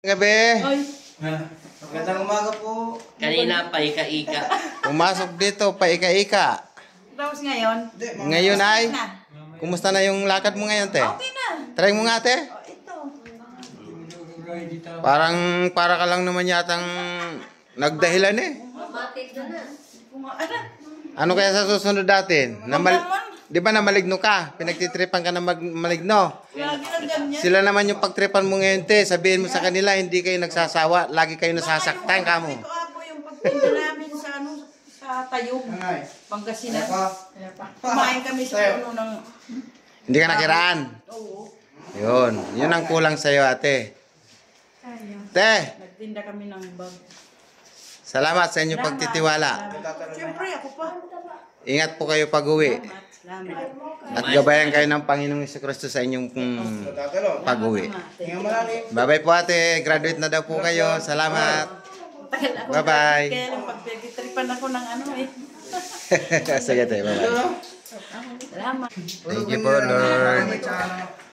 Gabi. Ay, Magandang umaga po. Kanina pa ika-ika. Pumasok dito, paika-ika. tapos ngayon? Ngayon ay, Na. kumusta na yung lakad mo ngayon, te? Okay na. Try mo nga, te. Oh, ito. Para ka lang naman yatang nagdahilan eh. Ano? Ano kaya sa susunod natin? Di ba na maligno ka? Pinagtitripan ka na maligno. Lagi lang ganyan. Sila naman yung pagtripan mo ngayon, te. Sabihin mo sa kanila, hindi kayo nagsasawa. Lagi kayo nasasaktan ka mo. Ito ako yung pagpunta namin sa sa Tayog, Pangasinan. Kumain kami sa puno ng... Hindi ka nakiraan. Oo. Yun ang kulang sa'yo, ate. Te, Nagtinda kami ng bag. salamat sa inyong pagtitiwala. Siyempre, ako pa. Ingat po kayo pag-uwi. Salamat. At gabayan kayo ng Panginoong Jesucristo sa inyong pag-uwi. Bye-bye po, ate. Graduate na daw po kayo. Salamat. Tagal ako. Bye-bye. Kaya lang pagpitripan ako ng ano eh. Sige, te. Bye-bye. Salamat. Thank you po, Lord.